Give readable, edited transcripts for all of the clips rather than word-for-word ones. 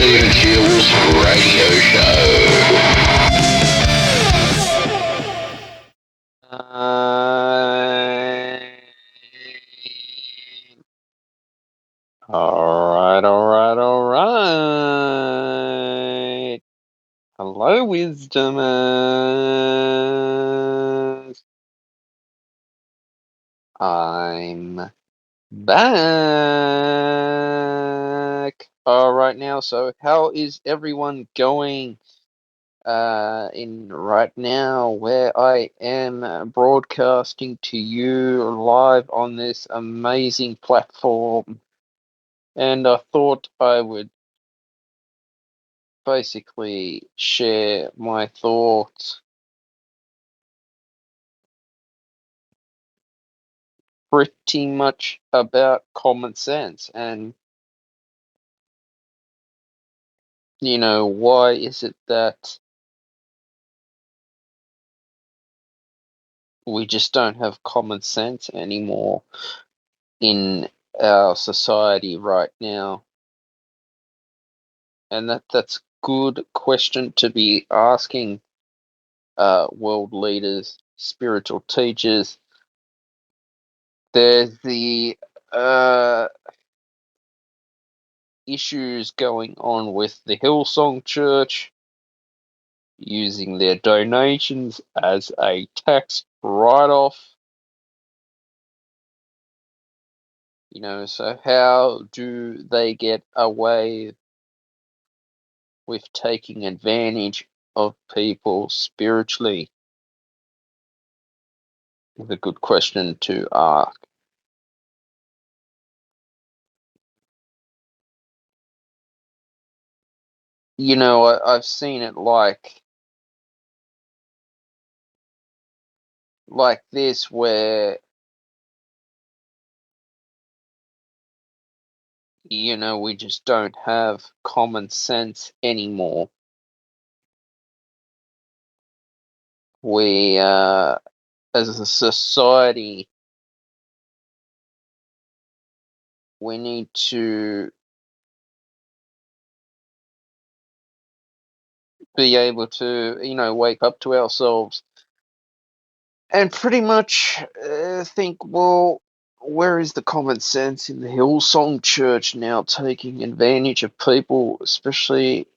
Entails Radio Show. All right. Hello, Wisdomers. I'm back. All right now, so how is everyone going? In right now where I am broadcasting to you live on this amazing platform, and I thought I would basically share my thoughts pretty much about common sense and why is it that we just don't have common sense anymore in our society right now. And that's good question to be asking world leaders, spiritual teachers. There's the issues going on with the Hillsong Church using their donations as a tax write-off. So how do they get away with taking advantage of people spiritually? Is a good question to ask. I've seen it like this, where we just don't have common sense anymore. We as a society, we need to be able to wake up to ourselves and pretty much think, well, where is the common sense in the Hillsong Church now taking advantage of people, especially,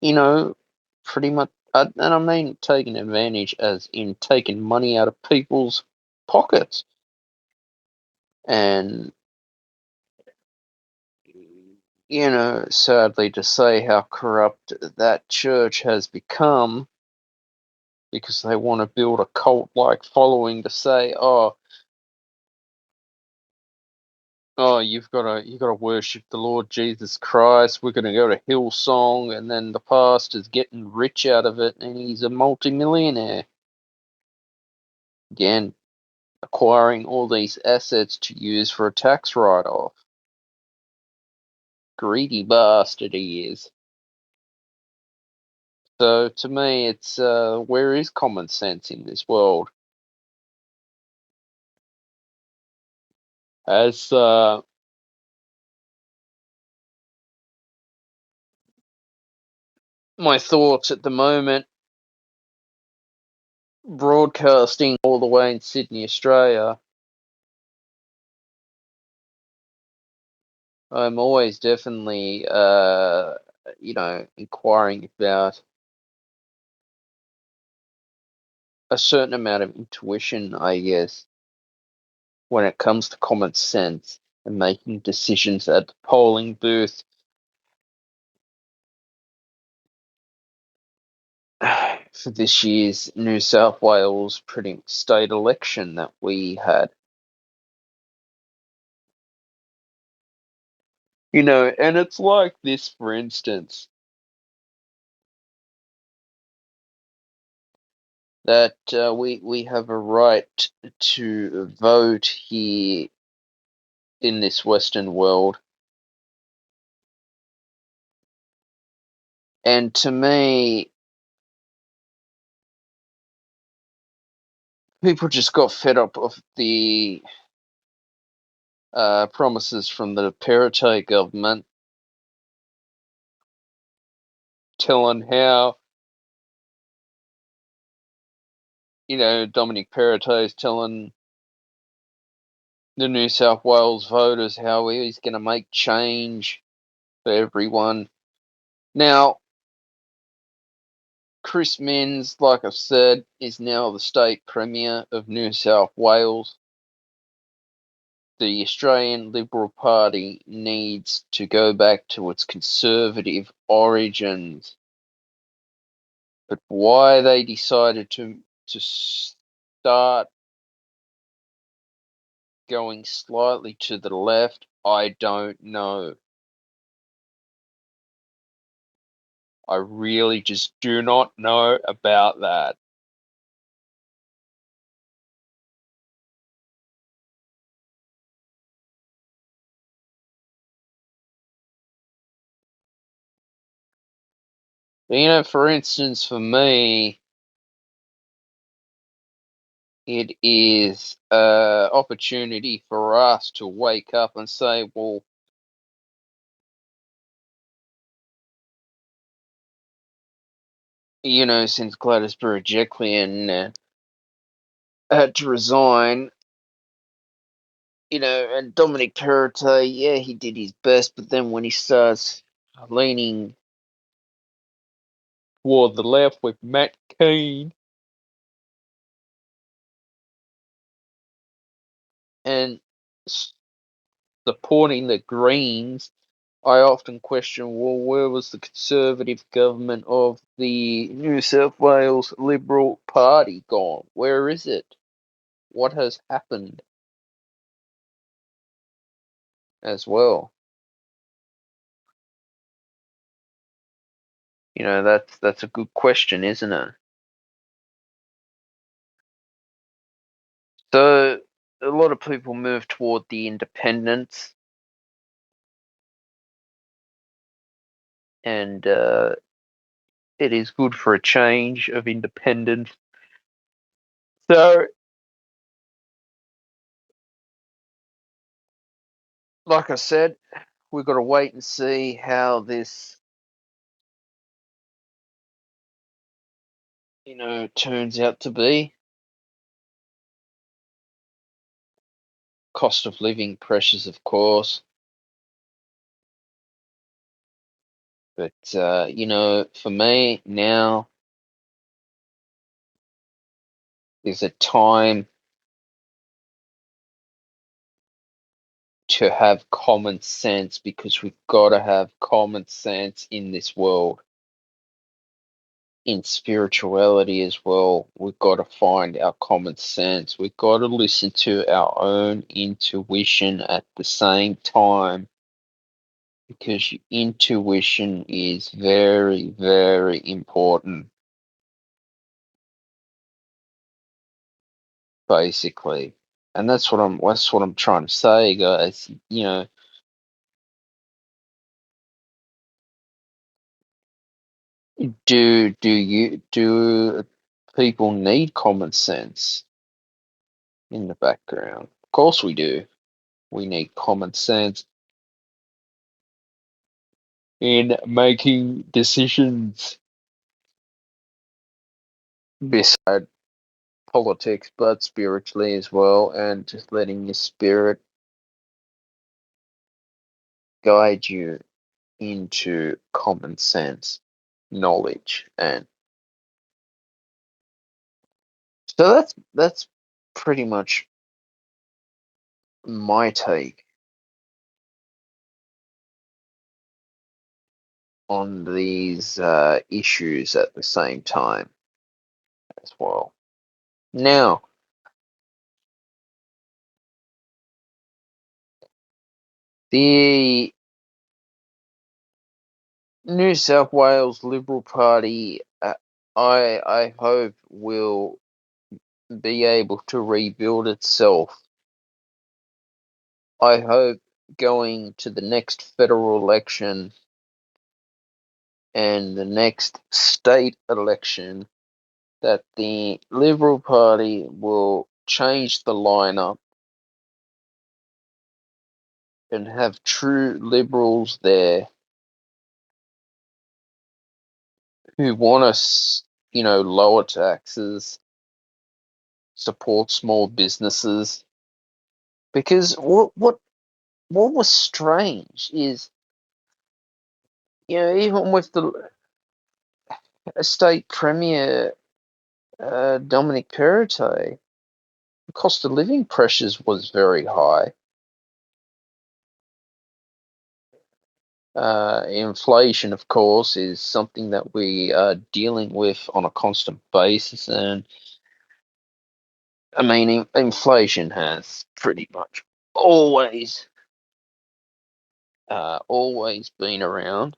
pretty much, and I mean taking advantage as in taking money out of people's pockets. And, sadly to say how corrupt that church has become, because they want to build a cult-like following to say, you gotta worship the Lord Jesus Christ. We're gonna go to Hillsong, and then the pastor's getting rich out of it, and he's a multimillionaire. Again, acquiring all these assets to use for a tax write-off. Greedy bastard he is. So to me, it's where is common sense in this world? As my thoughts at the moment, broadcasting all the way in Sydney, Australia, I'm always definitely, inquiring about a certain amount of intuition, I guess, when it comes to common sense and making decisions at the polling booth. For this year's New South Wales state election that we had. And it's like this, for instance, that we have a right to vote here in this Western world. And to me, people just got fed up of the promises from the Perrottet government telling how, Dominic Perrottet's telling the New South Wales voters how he's going to make change for everyone. Now, Chris Minns, like I said, is now the state premier of New South Wales. The Australian Liberal Party needs to go back to its conservative origins. But why they decided to start going slightly to the left, I don't know. I really just do not know about that. For instance, for me, it is an opportunity for us to wake up and say, well, since Gladys Berejiklian had to resign, and Dominic Perrottet, yeah, he did his best, but then when he starts leaning toward the left with Matt Keane and supporting the Greens, I often question, well, where was the Conservative government of the New South Wales Liberal Party gone? Where is it? What has happened as well? That's a good question, isn't it? So a lot of people move toward the independents, and it is good for a change of independence. So, like I said, we've got to wait and see how this, turns out to be. Cost of living pressures, of course, but for me now is a time to have common sense because we've got to have common sense in this world. In spirituality as well, we've got to find our common sense. We've got to listen to our own intuition at the same time because your intuition is very, very important, basically. And that's what I'm trying to say, guys. Do people need common sense in the background? Of course we do. We need common sense in making decisions beside politics, but spiritually as well, and just letting your spirit guide you into common sense knowledge. And so that's pretty much my take on these issues at the same time as well. Now, the New South Wales Liberal Party, I hope, will be able to rebuild itself. I hope going to the next federal election and the next state election that the Liberal Party will change the lineup and have true Liberals there who want us, lower taxes, support small businesses. Because what was strange is, even with the state premier, Dominic Perrottet, the cost of living pressures was very high. Inflation, of course, is something that we are dealing with on a constant basis, and I mean, inflation has pretty much always, always been around.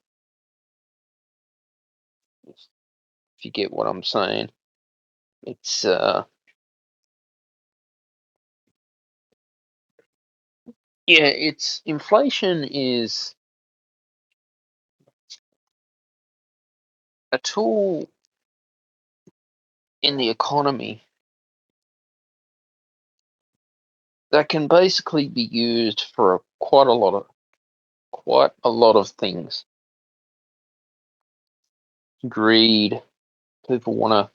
If you get what I'm saying, it's yeah, it's inflation is a tool in the economy that can basically be used for quite a lot of things. Greed. People want to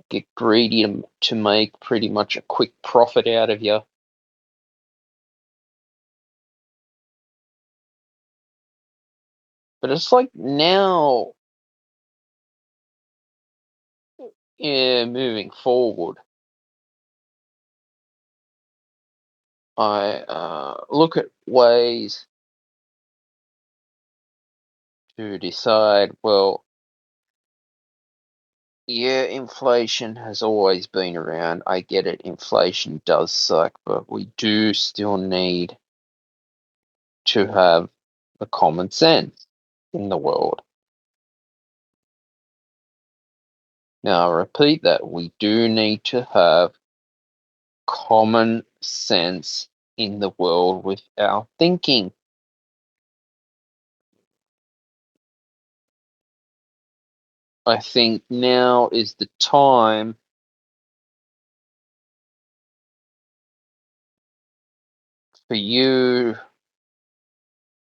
get greedy to make pretty much a quick profit out of you. But it's like now, yeah, moving forward, I look at ways to decide, well, yeah, inflation has always been around. I get it, inflation does suck, but we do still need to have the common sense in the world. Now, I repeat that we do need to have common sense in the world with our thinking. I think now is the time for you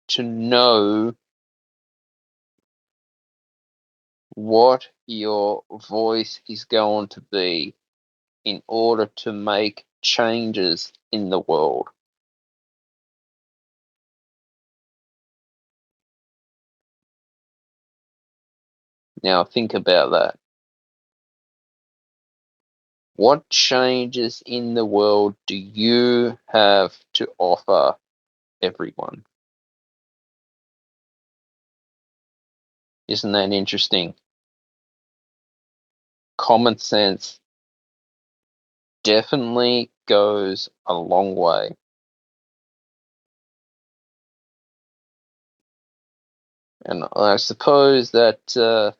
to know what your voice is going to be in order to make changes in the world. Now, think about that. What changes in the world do you have to offer everyone? Isn't that interesting? Common sense definitely goes a long way. And I suppose that,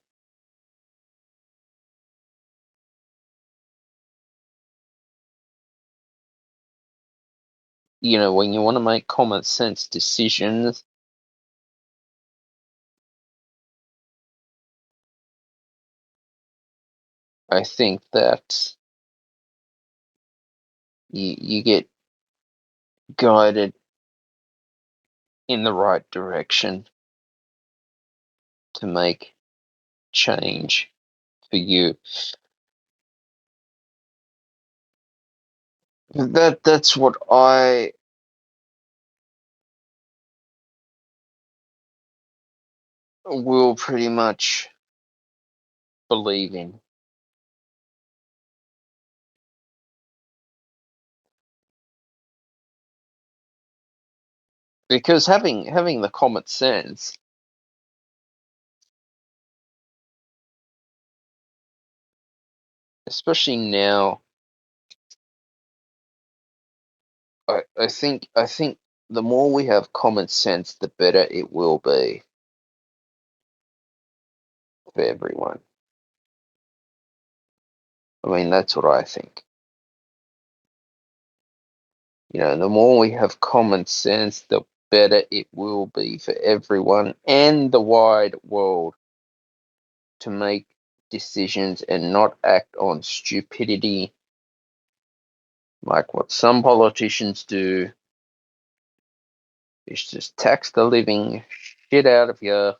when you want to make common sense decisions, I think that you get guided in the right direction to make change for you. That's what I will pretty much believe in. Because having the common sense, especially now, I think the more we have common sense, the better it will be for everyone. I mean, that's what I think. The more we have common sense, the better it will be for everyone and the wide world to make decisions and not act on stupidity like what some politicians do, is just tax the living shit out of you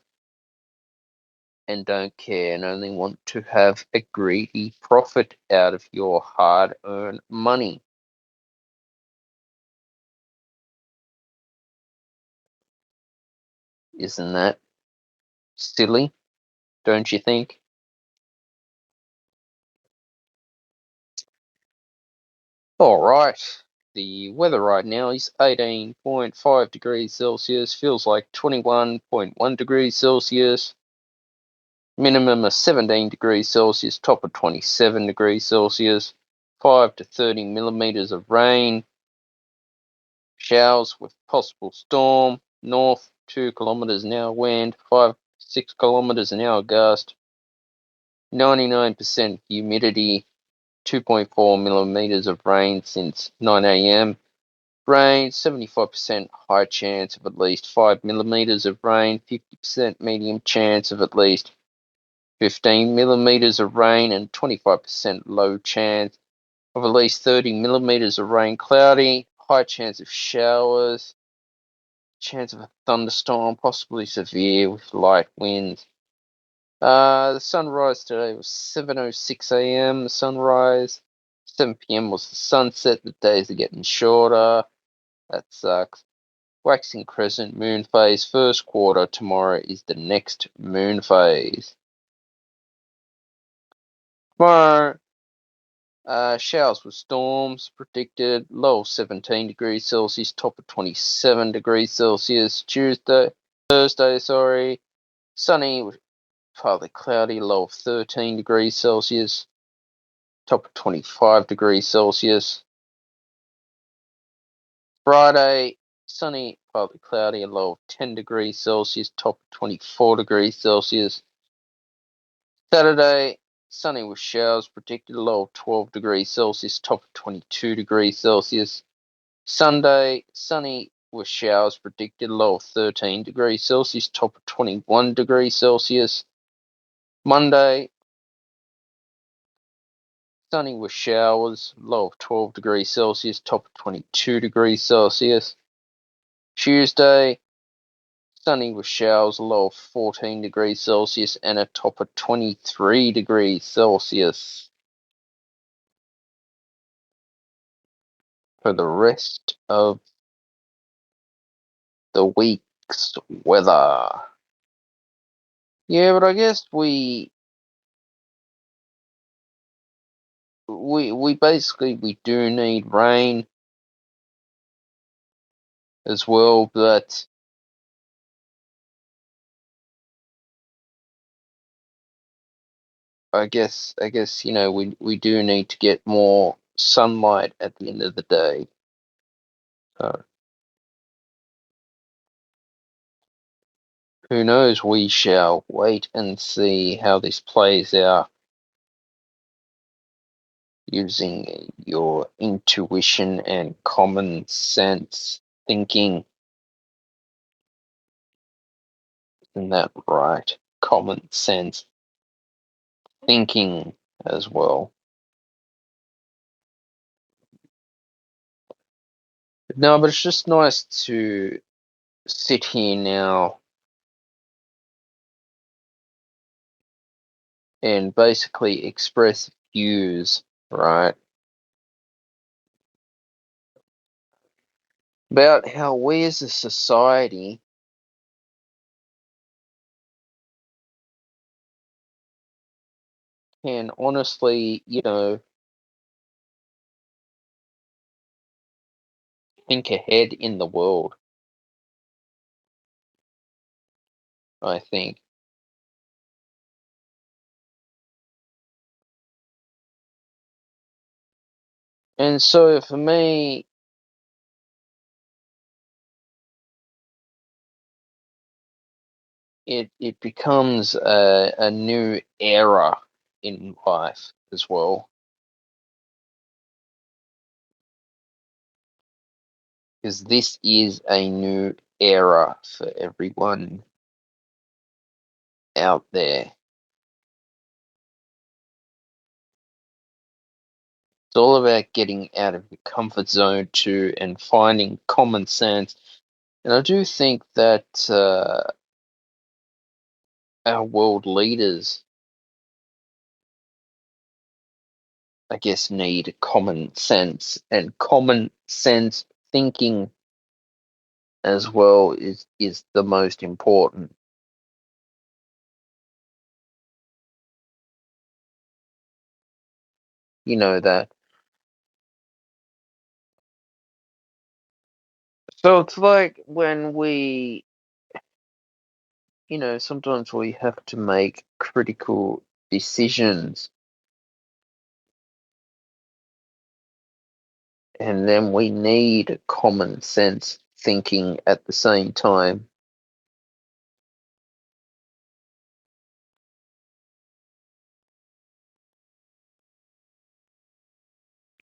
and don't care and only want to have a greedy profit out of your hard-earned money. Isn't that silly, don't you think? All right. The weather right now is 18.5 degrees Celsius, feels like 21.1 degrees Celsius, minimum of 17 degrees Celsius, top of 27 degrees Celsius, 5 to 30 millimeters of rain, showers with possible storm, north 2 kilometers an hour wind, 6 kilometers an hour gust, 99% humidity, 2.4 millimeters of rain since 9 a.m. Rain, 75% high chance of at least 5 millimeters of rain, 50% medium chance of at least 15 millimeters of rain, and 25% low chance of at least 30 millimeters of rain. Cloudy, high chance of showers, chance of a thunderstorm, possibly severe with light winds. The sunrise today was 7:06 a.m. The sunrise, 7 p.m. was the sunset. The days are getting shorter. That sucks. Waxing crescent moon phase, first quarter. Tomorrow is the next moon phase. Tomorrow, showers with storms predicted. Low of 17 degrees Celsius, top of 27 degrees Celsius. Thursday, sorry. Sunny, partly cloudy, low of 13 degrees Celsius, top of 25 degrees Celsius. Friday, sunny, partly cloudy, a low of 10 degrees Celsius, top of 24 degrees Celsius. Saturday, sunny with showers predicted, a low of 12 degrees Celsius, top of 22 degrees Celsius. Sunday, sunny with showers predicted, low of 13 degrees Celsius, top of 21 degrees Celsius. Monday, sunny with showers, low of 12 degrees Celsius, top of 22 degrees Celsius. Tuesday, sunny with showers, a low of 14 degrees Celsius, and a top of 23 degrees Celsius. For the rest of the week's weather. Yeah, but I guess we basically we do need rain as well, but I guess we do need to get more sunlight at the end of the day. So who knows? We shall wait and see how this plays out using your intuition and common sense thinking. Isn't that right? Common sense thinking as well. No, but it's just nice to sit here now and basically express views, right? About how we as a society can honestly, think ahead in the world, I think. And so for me, it becomes a new era in life as well, because this is a new era for everyone out there. It's all about getting out of your comfort zone too and finding common sense. And I do think that our world leaders, I guess, need common sense, and common sense thinking as well is the most important. You know that. So it's like when sometimes we have to make critical decisions, and then we need common sense thinking at the same time.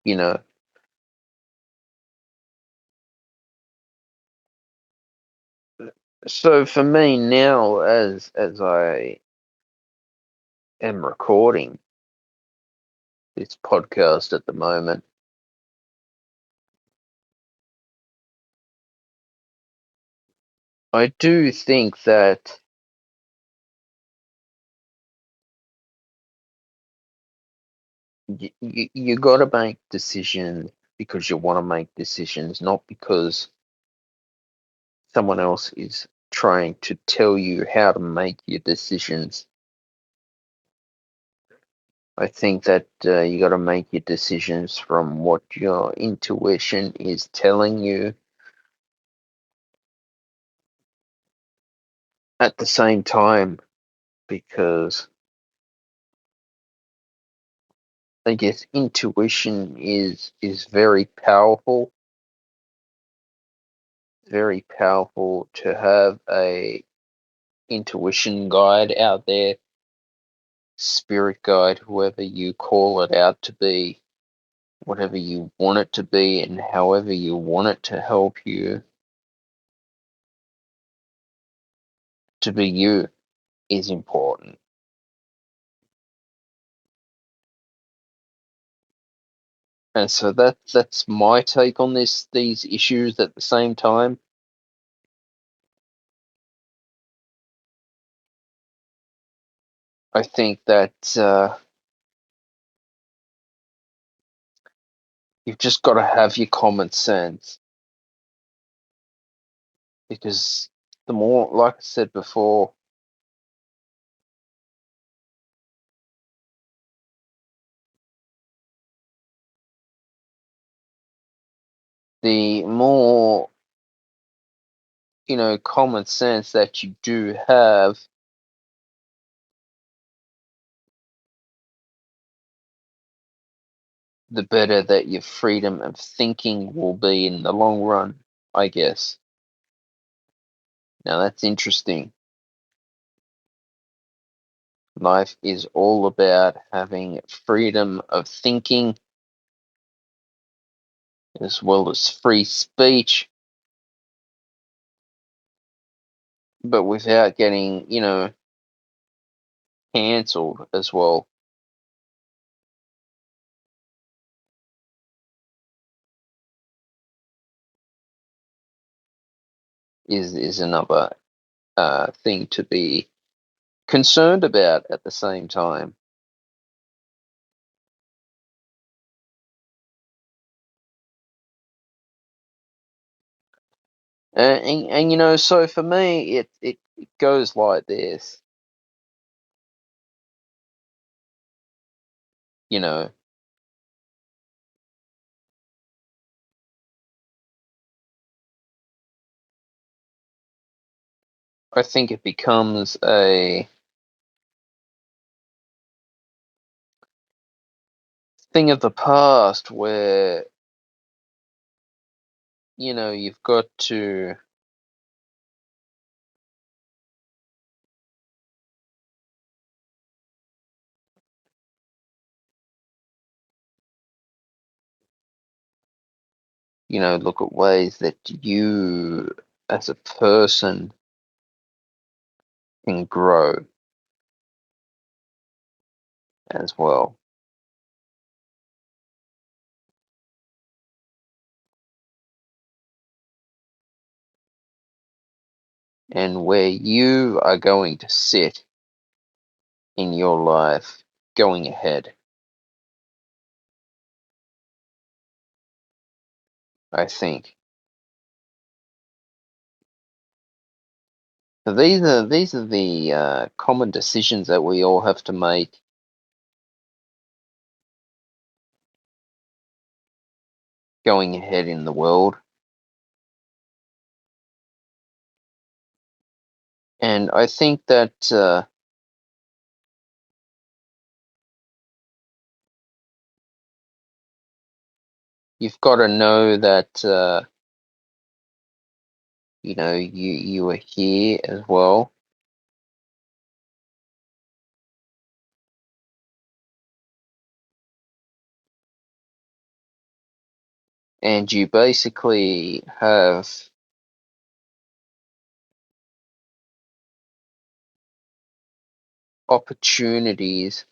You know, so for me now, as I am recording this podcast at the moment, I do think that you got to make decisions because you want to make decisions, not because someone else is trying to tell you how to make your decisions. I think that you got to make your decisions from what your intuition is telling you. At the same time, because I guess intuition is very powerful to have a intuition guide out there, spirit guide, whoever you call it out to be, whatever you want it to be, and however you want it to help you to be you is important. And so that's my take on these issues at the same time. I think that you've just got to have your common sense, because the more, like I said before, the more, common sense that you do have, the better that your freedom of thinking will be in the long run, I guess. Now that's interesting. Life is all about having freedom of thinking as well as free speech, but without getting, cancelled as well, is another thing to be concerned about at the same time. And so for me, it goes like this. You know, I think it becomes a thing of the past where, you've got to, look at ways that you as a person can grow as well. And where you are going to sit in your life going ahead. I think. So these are the common decisions that we all have to make going ahead in the world. And I think that you've got to know that you are here as well, and you basically have opportunities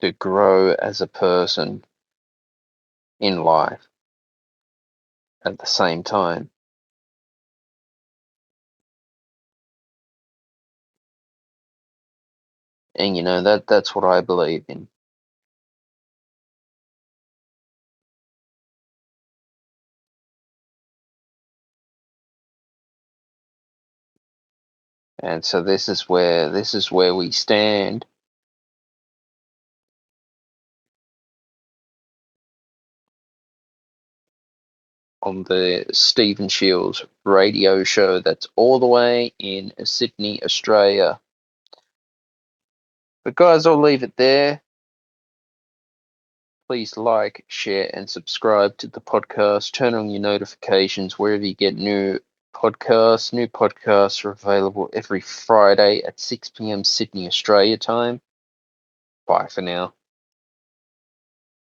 to grow as a person in life at the same time. And that's what I believe in. And so this is where we stand on the Stephen Shields radio show that's all the way in Sydney, Australia. But guys, I'll leave it there. Please like, share, and subscribe to the podcast. Turn on your notifications wherever you get new podcasts. New podcasts are available every Friday at 6 p.m. Sydney, Australia time. Bye for now.